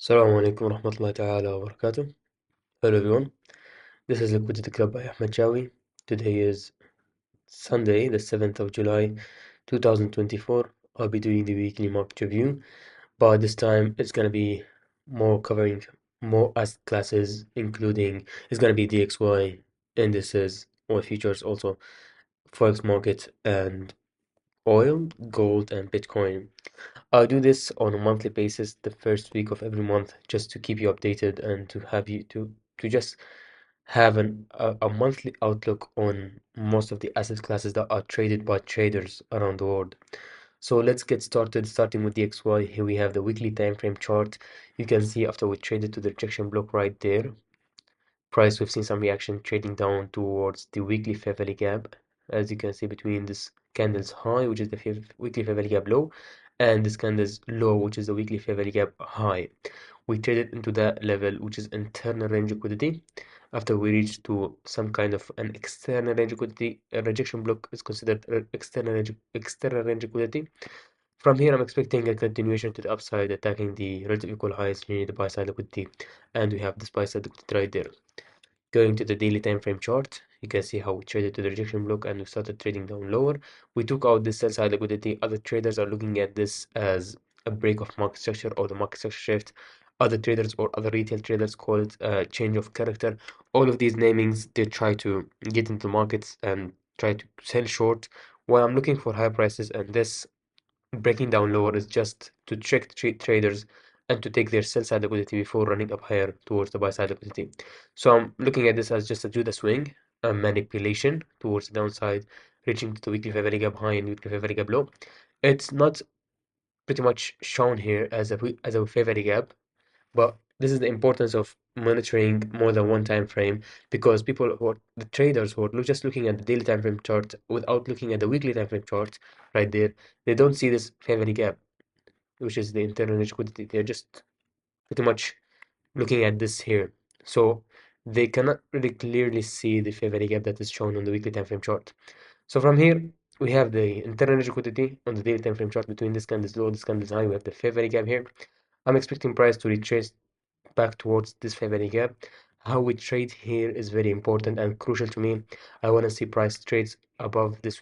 Assalamu alaikum warahmatullahi ta'ala wa barakatuh. Hello everyone, this is Liquidity Club by Ahmed Jawi. Today is Sunday, the 7th of July 2024. I'll be doing the weekly market review, but this time it's going to be more covering more asset classes, including it's going to be DXY, indices, oil futures, also Forex market, and oil, gold, and Bitcoin. I do this on a monthly basis, the first week of every month, just to keep you updated and to have you to just have a monthly outlook on most of the asset classes that are traded by traders around the world. So let's get started, starting with the XY. Here we have the weekly time frame chart. You can see after we traded to the rejection block right there, price, we've seen some reaction trading down towards the weekly fair value gap, as you can see between this candle's high, which is the weekly fair value gap low, and this candle's low, which is the weekly fair value gap high. We traded into that level, which is internal range liquidity. After we reach to some kind of an external range liquidity, a rejection block is considered external range liquidity. From here, I'm expecting a continuation to the upside, attacking the relative equal highs near the buy side liquidity, and we have this buy side liquidity right there. Going to the daily time frame chart, you can see how we traded to the rejection block and we started trading down lower. We took out this sell side liquidity. Other traders are looking at this as a break of market structure or the market structure shift. Other traders or other retail traders call it a change of character. All of these namings, they try to get into markets and try to sell short while I'm looking for high prices, and this breaking down lower is just to trick traders and to take their sell side liquidity before running up higher towards the buy side liquidity. So I'm looking at this as just a Judah swing, a manipulation towards the downside, reaching to the weekly fair value gap high and weekly fair value gap low. It's not pretty much shown here as a fair value gap, but this is the importance of monitoring more than one time frame, because people who are the traders who are just looking at the daily time frame chart without looking at the weekly time frame chart right there, they don't see this fair value gap, which is the internal liquidity. They're just pretty much looking at this here. So they cannot really clearly see the fair value gap that is shown on the weekly time frame chart. So from here, we have the internal liquidity on the daily time frame chart between this candle's low, this candle's high. We have the fair value gap here. I'm expecting price to retrace back towards this fair value gap. How we trade here is very important and crucial to me. I want to see price trades above this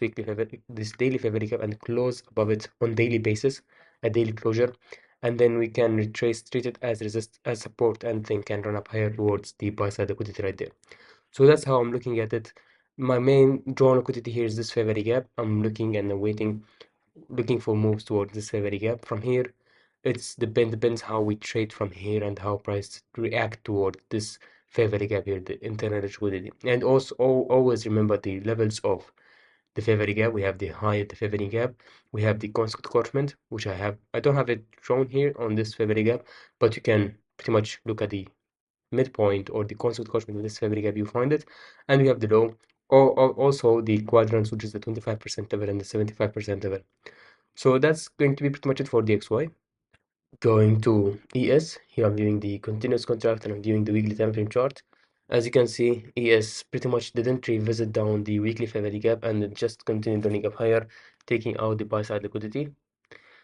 this daily fair value gap and close above it on daily basis, a daily closure, and then we can retrace, treat it as as support, and then can run up higher towards the buy side liquidity right there. So that's how I'm looking at it. My main drawn liquidity here is this fair value gap. I'm looking and waiting, looking for moves towards this fair value gap. From here, depends how we trade from here and how price react toward this fair value gap here, the internal liquidity. And also always remember the levels of the fair value gap. We have the high at the fair value gap. We have the constant encroachment, which I don't have it shown here on this fair value gap, but you can pretty much look at the midpoint or the constant encroachment of this fair value gap, you find it. And we have the low, or also the quadrants, which is the 25% level and the 75% level. So that's going to be pretty much it for the XY. Going to ES, here I'm viewing the continuous contract and I'm viewing the weekly time frame chart. As you can see, ES pretty much didn't revisit down the weekly fair value gap and it just continued running up higher, taking out the buy side liquidity.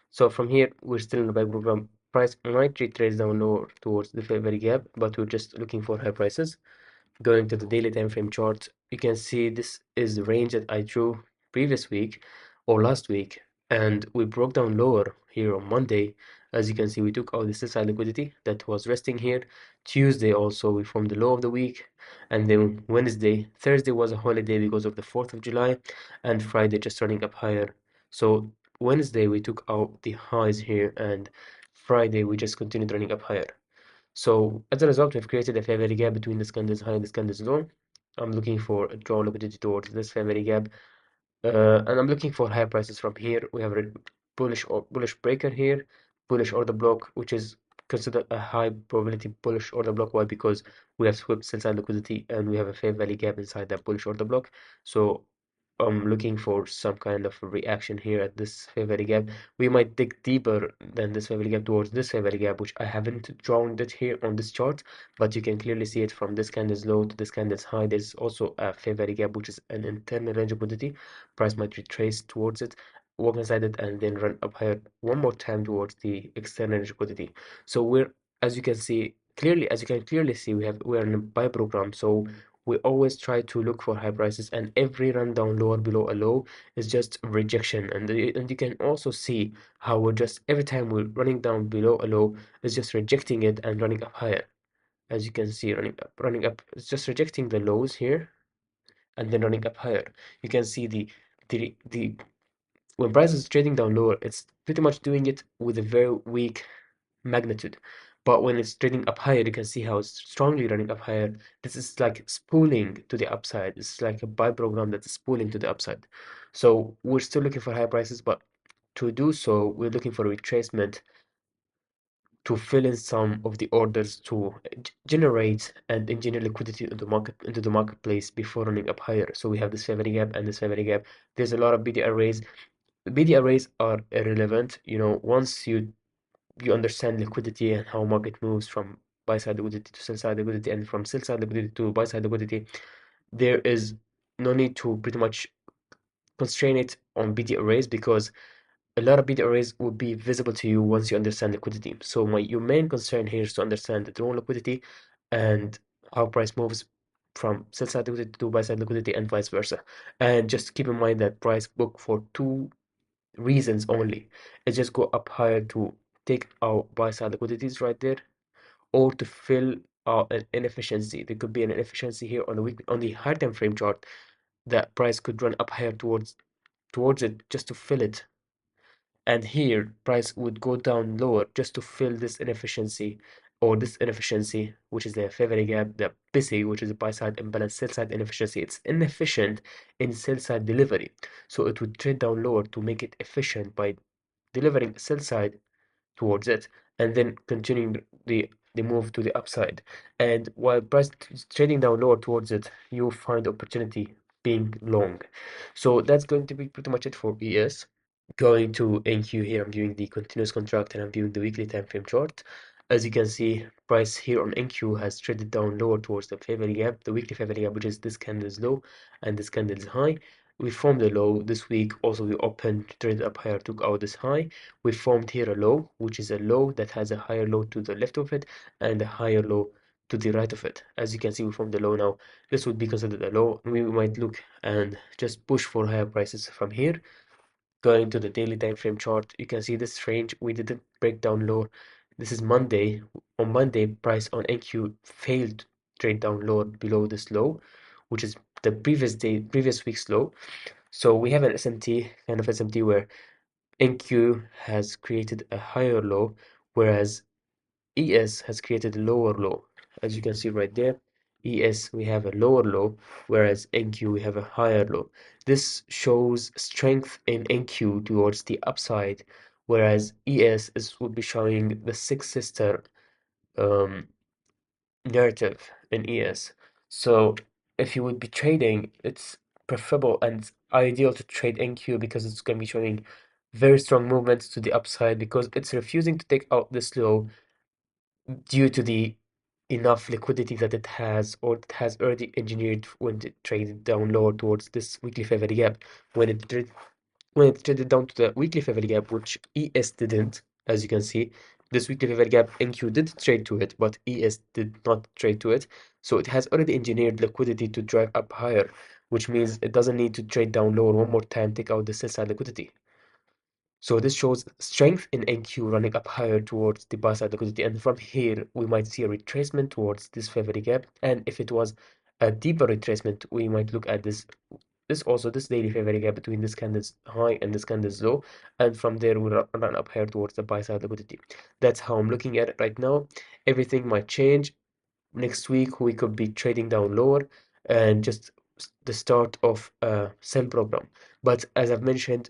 So from here, we're still in the buy program. Price might retrace down lower towards the fair value gap, but we're just looking for high prices. Going to the daily time frame chart, you can see this is the range that I drew previous week or last week, and we broke down lower here on Monday. As you can see, we took out the sell side liquidity that was resting here. Tuesday also we formed the low of the week, and then Thursday was a holiday because of the 4th of July, and Friday just running up higher. So Wednesday we took out the highs here, and Friday we just continued running up higher. So as a result, we've created a fair value gap between this candle's high and this candle's low. I'm looking for a draw liquidity towards this fair value gap, and I'm looking for higher prices from here. We have a bullish breaker here, bullish order block, which is considered a high probability bullish order block. Why? Because we have swept sell side liquidity and we have a fair value gap inside that bullish order block. So I'm looking for some kind of reaction here at this fair value gap. We might dig deeper than this fair value gap towards this fair value gap, which I haven't drawn it here on this chart, but you can clearly see it from this candle's low to this candle's high. There's also a fair value gap, which is an internal range of liquidity. Price might retrace towards it, walk inside it, and then run up higher one more time towards the external range of liquidity. So we're as you can see clearly, as you can clearly see, we're in a buy program, so we always try to look for high prices, and every run down lower below a low is just rejection. And you can also see how we're just every time we're running down below a low, it's just rejecting it and running up higher. As you can see, running up, it's just rejecting the lows here and then running up higher. You can see the when price is trading down lower, it's pretty much doing it with a very weak magnitude. But when it's trading up higher, you can see how it's strongly running up higher. This is like spooling to the upside. It's like a buy program that's spooling to the upside. So we're still looking for higher prices, but to do so, we're looking for a retracement to fill in some of the orders to generate and engineer liquidity into the marketplace before running up higher. So we have this favor gap and this favor gap. There's a lot of BD arrays. The BD arrays are irrelevant. Once you understand liquidity and how market moves from buy side liquidity to sell side liquidity and from sell side liquidity to buy side liquidity, there is no need to pretty much constrain it on BD arrays, because a lot of beta arrays will be visible to you once you understand liquidity. So your main concern here is to understand the drone liquidity and how price moves from sell side liquidity to buy side liquidity and vice versa. And just keep in mind that price book for two reasons only. It's just go up higher to take out buy side liquidities right there, or to fill out an inefficiency. There could be an inefficiency here on the higher time frame chart, that price could run up higher towards it just to fill it, and here price would go down lower just to fill this inefficiency, which is the favor gap, the busy, which is the buy side imbalance, sell side inefficiency. It's inefficient in sell side delivery, so it would trade down lower to make it efficient by delivering sell side towards it and then continuing the move to the upside. And while price is trading down lower towards it, you find opportunity being long. So that's going to be pretty much it for ES. Going to NQ here, I'm viewing the continuous contract and I'm viewing the weekly time frame chart. As you can see, price here on NQ has traded down lower towards the favor gap, the weekly favor gap, which is this candle's low and this candle's high. We formed a low this week. Also, we opened, traded up higher, took out this high. We formed here a low, which is a low that has a higher low to the left of it and a higher low to the right of it. As you can see, we formed a low now. This would be considered a low. We might look and just push for higher prices from here. Going to the daily time frame chart, you can see this range. We didn't break down lower. This is Monday. On Monday, price on NQ failed to trade down lower below this low, which is the previous week's low. So we have an SMT, kind of SMT, where NQ has created a higher low, whereas ES has created a lower low. As you can see right there, ES we have a lower low, whereas NQ we have a higher low. This shows strength in NQ towards the upside, whereas would be showing the six sister um, narrative in ES. So if you would be trading, it's preferable and ideal to trade NQ, because it's going to be showing very strong movements to the upside, because it's refusing to take out this low due to the enough liquidity that it has, or it has already engineered when it traded down lower towards this weekly favor gap. When it traded down to the weekly favor gap, which ES didn't, as you can see, this weekly favor gap NQ did trade to it, but ES did not trade to it. So it has already engineered liquidity to drive up higher, which means it doesn't need to trade down lower one more time, take out the sell side liquidity. So this shows strength in NQ running up higher towards the buy side liquidity, and from here we might see a retracement towards this favor gap. And if it was a deeper retracement, we might look at this daily favor gap between this candle's high and this candle's low, and from there we run up higher towards the buy side liquidity. That's how I'm looking at it right now. Everything might change. Next week we could be trading down lower and just the start of a sell program. But as I've mentioned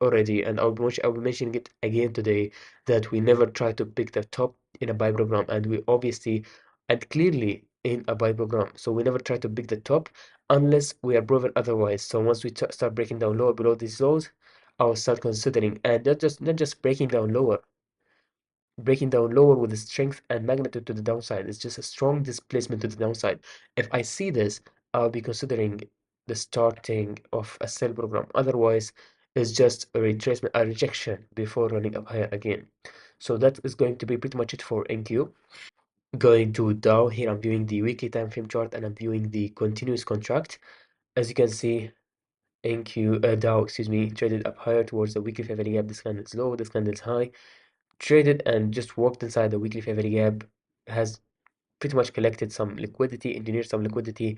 already, and I'll be mentioning it again today, that we never try to pick the top in a buy program, and we obviously and clearly in a buy program. So we never try to pick the top unless we are proven otherwise. So once we start breaking down lower below these lows, I'll start considering, and not just breaking down lower with the strength and magnitude to the downside. It's just a strong displacement to the downside. If I see this, I'll be considering the starting of a sell program. Otherwise, it's just a retracement, a rejection before running up higher again. So that is going to be pretty much it for NQ. Going to Dow, here I'm viewing the weekly time frame chart and I'm viewing the continuous contract. As you can see, Dow, excuse me, traded up higher towards the weekly favor gap. This candle is low, this candle is high. Traded and just walked inside the weekly favor gap, has pretty much collected some liquidity, engineered some liquidity.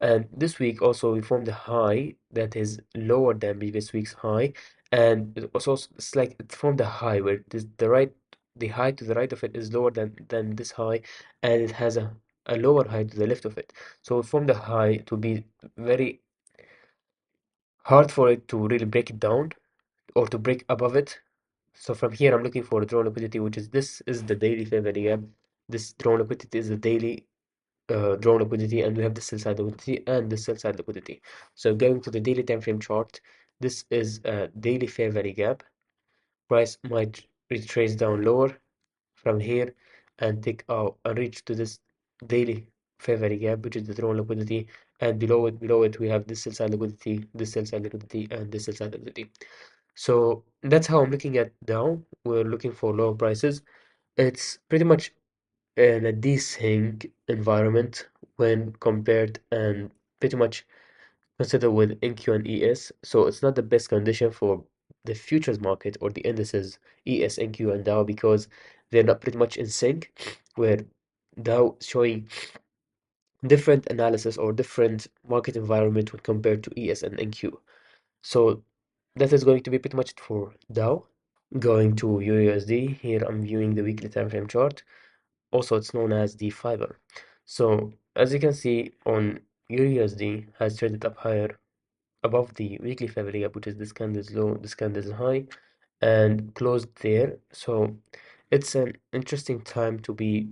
And this week also we formed a high that is lower than previous week's high, and it also it's like it formed a high where the high to the right of it is lower than this high, and it has a lower high to the left of it. So it formed a high to be very hard for it to really break it down or to break above it. So from here I'm looking for a drawn liquidity, which is this is the daily fair gap. This drawn liquidity is the daily drawn liquidity, and we have the sell side liquidity and the sell side liquidity. So going to the daily time frame chart, this is a daily fair value gap. Price might retrace down lower from here and take out and reach to this daily fair value gap, which is the drawn liquidity, and below it we have this sell side liquidity, this sell side liquidity, and this sell side liquidity. So that's how I'm looking at Dow. We're looking for lower prices. It's pretty much in a decent environment when compared and pretty much considered with NQ and ES. So it's not the best condition for the futures market or the indices ES, NQ, and Dow because they're not pretty much in sync, where Dow showing different analysis or different market environment when compared to ES and NQ. So that is going to be pretty much it for Dow. Going to USD, here I'm viewing the weekly time frame chart. Also, it's known as the fiber. So as you can see on USD has traded up higher above the weekly favor gap, which is this candle is low, this candle is high, and closed there. So it's an interesting time to be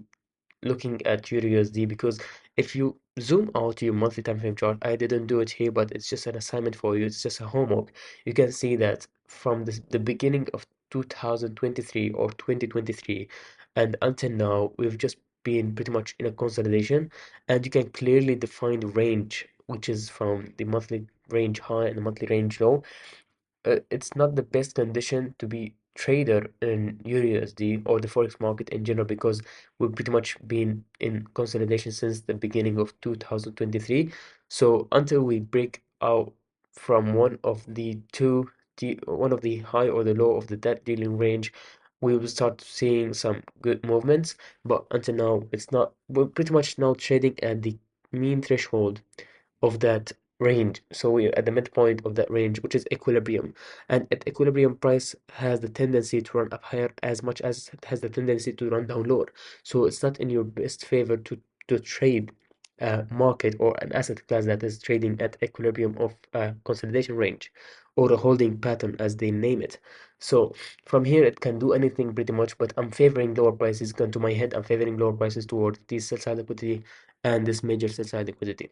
looking at your USD because if you zoom out your monthly time frame chart, I didn't do it here, but it's just an assignment for you. It's just a homework. You can see that from the beginning of 2023 or 2023 and until now, we've just been pretty much in a consolidation, and you can clearly define the range, which is from the monthly range high and the monthly range low. It's not the best condition to be trader in USD or the forex market in general because we've pretty much been in consolidation since the beginning of 2023. So until we break out from one of the two, one of the high or the low of the debt dealing range, we will start seeing some good movements. But until now, it's not. We're pretty much now trading at the mean threshold of that range. So we're at the midpoint of that range, which is equilibrium. And at equilibrium, price has the tendency to run up higher as much as it has the tendency to run down lower. So it's not in your best favor to trade a market or an asset class that is trading at equilibrium of consolidation range or a holding pattern as they name it. So from here it can do anything pretty much, but I'm favoring lower prices. Gun to my head, I'm favoring lower prices towards this sell side liquidity and this major sell side liquidity.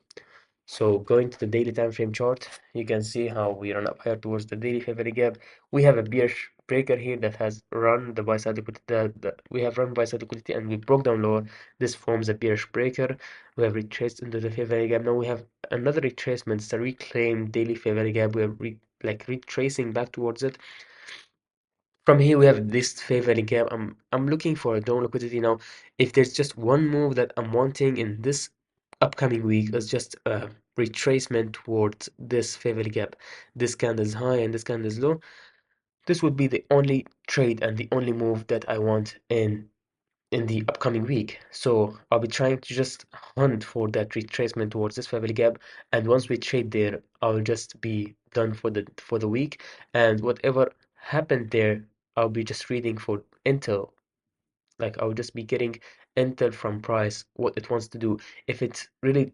So going to the daily time frame chart, you can see how we run up higher towards the daily favor gap. We have a bearish breaker here that has run the buy side liquidity. We have run buy side liquidity and we broke down lower. This forms a bearish breaker. We have retraced into the favor gap. Now we have another retracement. It's a reclaimed daily favor gap. We're retracing back towards it. From here we have this fair value gap. I'm looking for a down liquidity now. If there's just one move that I'm wanting in this upcoming week, it's just a retracement towards this fair value gap. This candle is high and this candle is low. This would be the only trade and the only move that I want in the upcoming week. So I'll be trying to just hunt for that retracement towards this family gap. And once we trade there, I'll just be done for the week. And whatever happened there, I'll be just reading for intel. Like I'll just be getting intel from price, what it wants to do. If it really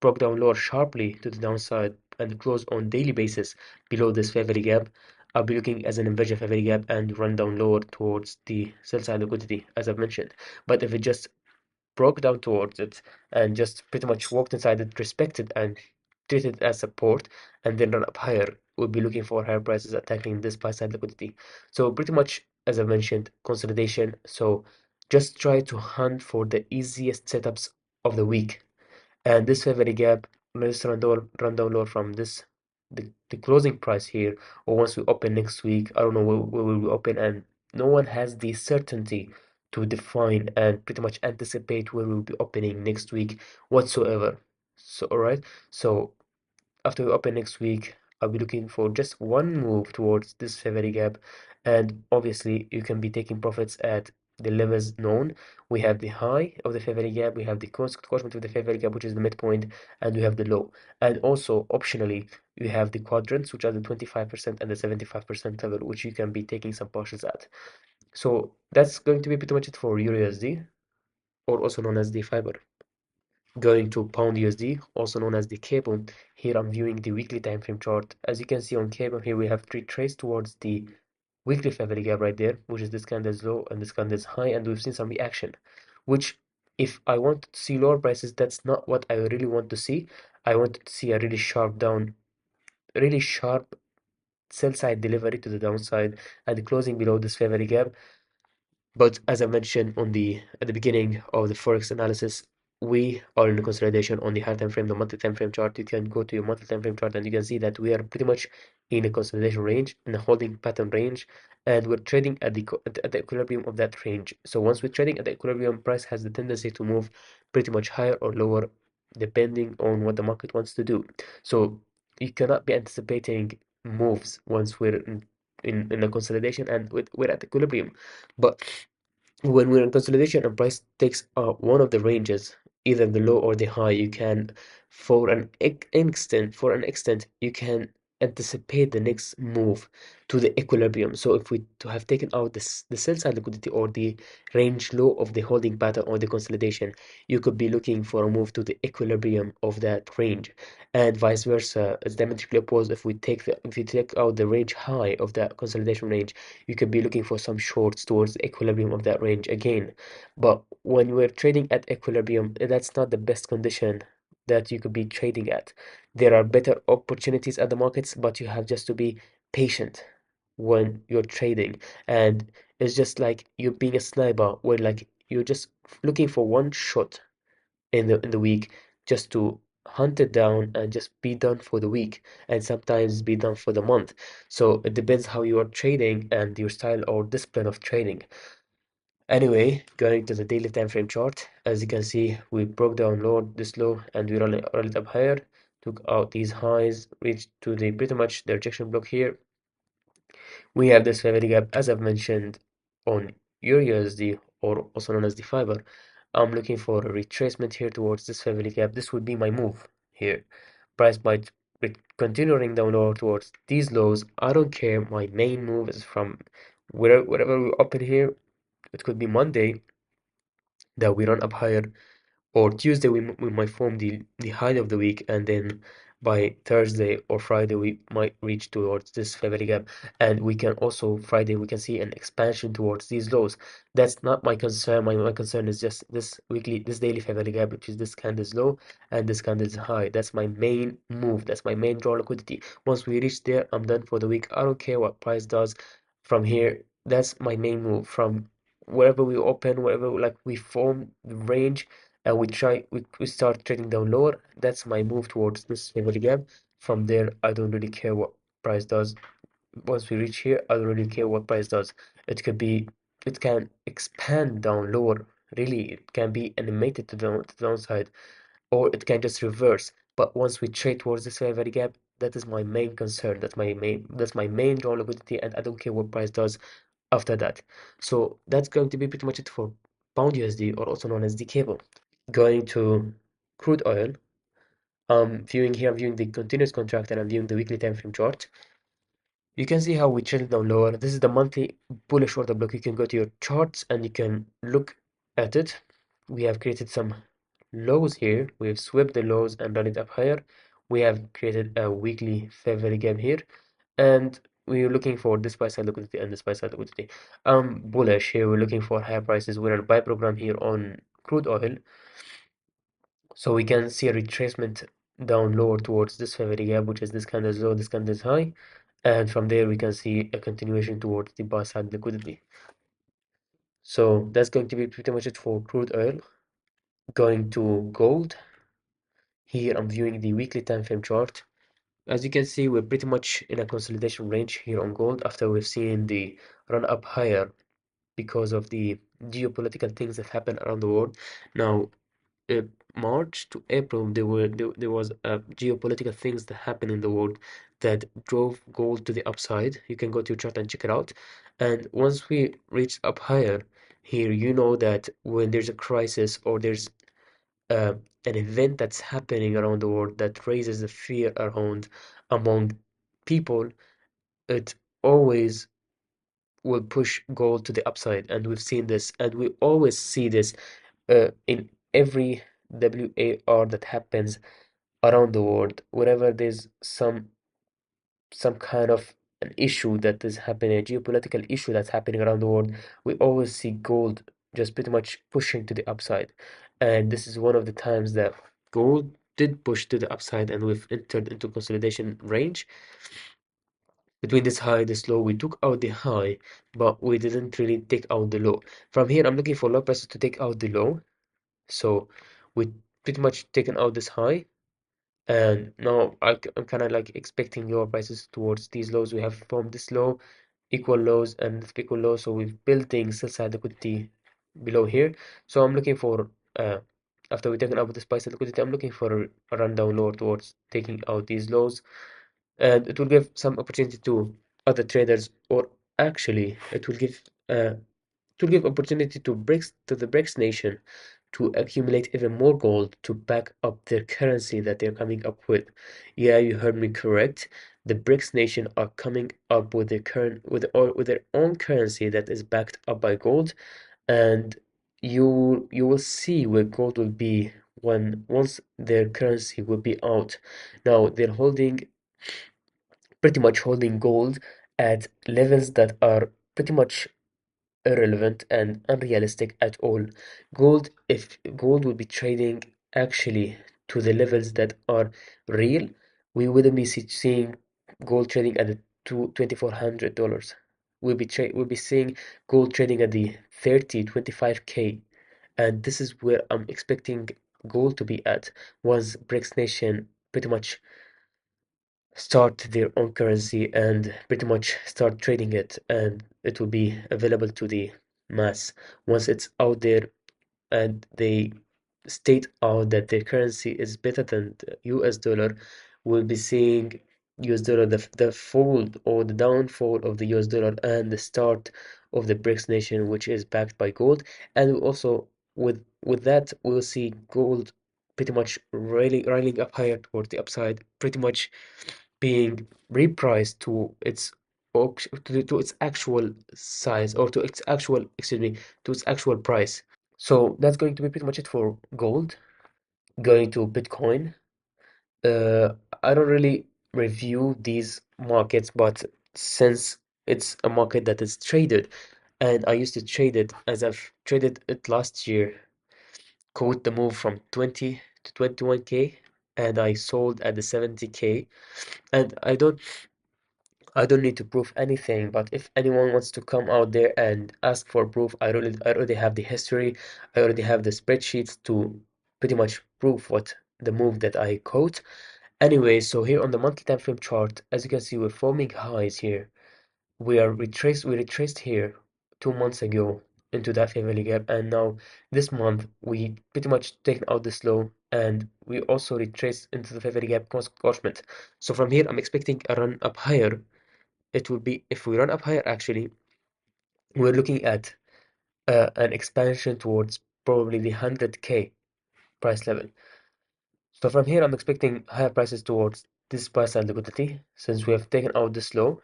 broke down lower sharply to the downside and close on daily basis below this fair value gap, I'll be looking as an inversion fair value gap and run down lower towards the sell side liquidity, as I've mentioned. But if it just broke down towards it and just pretty much walked inside it, respected and treated it as support, and then run up higher, we'll be looking for higher prices attacking this buy side liquidity. So pretty much, as I mentioned, consolidation. So just try to hunt for the easiest setups of the week. And this fair value gap, let's run down lower from the closing price here, or once we open next week. I don't know where we will open, and no one has the certainty to define and pretty much anticipate where we'll be opening next week whatsoever. So, all right. So after we open next week, I'll be looking for just one move towards this fair value gap, and obviously you can be taking profits at the levels known. We have the high of the fair value gap, we have the corresponding of the fair value gap, which is the midpoint, and we have the low. And also optionally, you have the quadrants, which are the 25% and the 75% level, which you can be taking some partials at. So that's going to be pretty much it for Euro USD, or also known as the fiber. Going to pound USD, also known as the cable. Here I'm viewing the weekly time frame chart. As you can see on cable, here we have three trades towards the weekly fair value gap right there, which is this candle's low and this candle's high, and we've seen some reaction, which if I want to see lower prices, that's not what I really want to see. I want to see a really sharp down, really sharp sell side delivery to the downside and closing below this fair value gap. But as I mentioned at the beginning of the forex analysis, we are in the consolidation on the higher time frame, the monthly time frame chart. You can go to your monthly time frame chart and you can see that we are pretty much in a consolidation range, in a holding pattern range, and we're trading at the equilibrium of that range. So once we're trading at the equilibrium, price has the tendency to move pretty much higher or lower depending on what the market wants to do. So you cannot be anticipating moves once we're in a consolidation and we're at equilibrium. But when we're in consolidation and price takes one of the ranges, either the low or the high, you can, for an extent, you can anticipate the next move to the equilibrium. So if we to have taken out the sell side liquidity or the range low of the holding pattern or the consolidation, you could be looking for a move to the equilibrium of that range, and vice versa. It's diametrically opposed. If we take out the range high of that consolidation range, you could be looking for some shorts towards the equilibrium of that range again. But when we're trading at equilibrium, that's not the best condition that you could be trading at. There are better opportunities at the markets, but you have just to be patient when you're trading. And it's just like you're being a sniper, where like you're just looking for one shot in the week just to hunt it down and just be done for the week, and sometimes be done for the month. So it depends how you are trading and your style or discipline of trading. Anyway, going to the daily time frame chart, as you can see, we broke down this low and we rolled it up higher, took out these highs, reached to the pretty much the rejection block here. We have this fair value gap, as I've mentioned, on Euro USD, or also known as the fiber. I'm looking for a retracement here towards this fair value gap. This would be my move here. Price might be continuing down lower towards these lows. I don't care. My main move is from wherever we open here. It could be Monday that we run up higher, or Tuesday we might form the high of the week, and then by Thursday or Friday we might reach towards this fair value gap, and we can also Friday we can see an expansion towards these lows. That's not my concern. My concern is just this daily fair value gap, which is this candle's low and this candle's high. That's my main move. That's my main draw liquidity. Once we reach there, I'm done for the week. I don't care what price does from here. That's my main move. From wherever we open, wherever like we form the range, and we start trading down lower, that's my move towards this favorite gap. From there, I don't really care what price does. Once we reach here, I don't really care what price does. It can expand down lower. Really, it can be animated to the downside, or it can just reverse. But once we trade towards this favorite gap, that is my main concern. That's my main draw liquidity, and I don't care what price does after that. So that's going to be pretty much it for pound USD, or also known as the cable. Going to crude oil, I'm viewing the continuous contract, and I'm viewing the weekly time frame chart. You can see how we trended down lower. This is the monthly bullish order block. You can go to your charts and you can look at it. We have created some lows here. We have swept the lows and run it up higher. We have created a weekly fair value gap here, and we're looking for this buy side liquidity and this buy side liquidity. Bullish here. We're looking for higher prices. We're on a buy program here on crude oil. So we can see a retracement down lower towards this fair value gap, which is this candle's low, this candle's high. And from there, we can see a continuation towards the buy side liquidity. So that's going to be pretty much it for crude oil. Going to gold. Here I'm viewing the weekly time frame chart. as you can see, we're pretty much in a consolidation range here on gold after we've seen the run up higher because of the geopolitical things that happen around the world. Now, uh, March to April, there was geopolitical things that happened in the world that drove gold to the upside. You can go to your chart and check it out. And once we reach up higher here, you know that when there's a crisis or there's uh, an event that's happening around the world that raises the fear around among people, it always will push gold to the upside. And we've seen this, and we always see this in every WAR that happens around the world. Whenever there's some kind of an issue that is happening, a geopolitical issue that's happening around the world, we always see gold just pretty much pushing to the upside. And this is one of the times that gold did push to the upside, and we've entered into consolidation range. Between this high and this low, we took out the high, but we didn't really take out the low. From here, I'm looking for low prices to take out the low. So we pretty much taken out this high, and now I'm kind of like expecting lower prices towards these lows. We have formed this low, equal lows, and this equal low. So we're building sell side liquidity below here. So I'm looking for after we taken out this price and liquidity, I'm looking for a rundown lower towards taking out these lows, and it will give some opportunity to other traders, or actually it will give opportunity to the BRICS nation to accumulate even more gold to back up their currency that they're coming up with. Yeah, you heard me correct. The BRICS nation are coming up with with their own currency that is backed up by gold, and you will see where gold will be once their currency will be out. Now they're pretty much holding gold at levels that are pretty much irrelevant and unrealistic at all. If gold would be trading actually to the levels that are real, we wouldn't be seeing gold trading at the $2,400. We'll be seeing gold trading at the 30, 25K. And this is where I'm expecting gold to be at once BRICS nation pretty much start their own currency and pretty much start trading it, and it will be available to the mass. Once it's out there and they state out that their currency is better than the US dollar, we'll be seeing US dollar, the fall or the downfall of the US dollar, and the start of the BRICS nation, which is backed by gold. And we also, with that, we'll see gold pretty much railing up higher towards the upside, pretty much being repriced to to its actual size, or to its actual, excuse me, to its actual price. So that's going to be pretty much it for gold. Going to Bitcoin. Uh, I don't really review these markets, but since it's a market that is traded, and I used to trade it as I've traded it last year, caught the move from 20 to 21K, and I sold at the 70K. And I don't need to prove anything, but if anyone wants to come out there and ask for proof, I already have the history, I already have the spreadsheets to pretty much prove what the move that I quote. Anyway, so here on the monthly time frame chart, as you can see, we're forming highs here. We retraced here 2 months ago into that fair value gap, and now this month we pretty much taken out this low, and we also retraced into the fair value gap encroachment. So from here, I'm expecting a run up higher. It will be, if we run up higher, actually, we're looking at an expansion towards probably the 100K price level. So from here, I'm expecting higher prices towards this price and liquidity, since we have taken out this low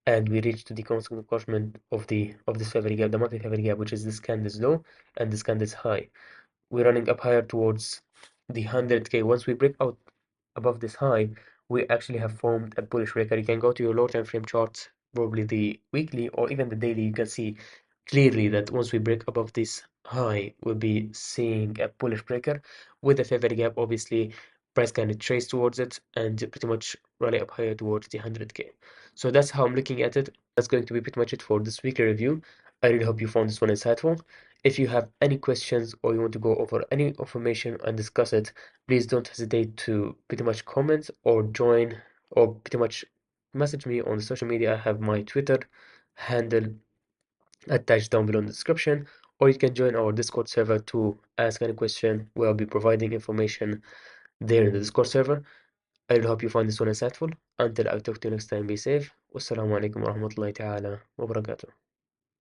and we reached to the constant encroachment of this fair value gap, the monthly fair value gap, which is this candle's low and this candle's high. We're running up higher towards the 100K. Once we break out above this high, we actually have formed a bullish breaker. You can go to your low time frame charts, probably the weekly or even the daily. You can see clearly that once we break above this high, we'll be seeing a bullish breaker with a fair value gap. Obviously, price can trace towards it and pretty much rally up higher towards the 100K. So that's how I'm looking at it. That's going to be pretty much it for this weekly review. I really hope you found this one insightful. If you have any questions or you want to go over any information and discuss it, please don't hesitate to pretty much comment or join or pretty much message me on the social media. I have my Twitter handle attached down below in the description, or you can join our Discord server to ask any question. We'll be providing information there in the Discord server. I really hope you find this one insightful. Until I talk to you next time, be safe. Wassalamu alaikum wa rahmatullahi ta'ala wa barakatuh.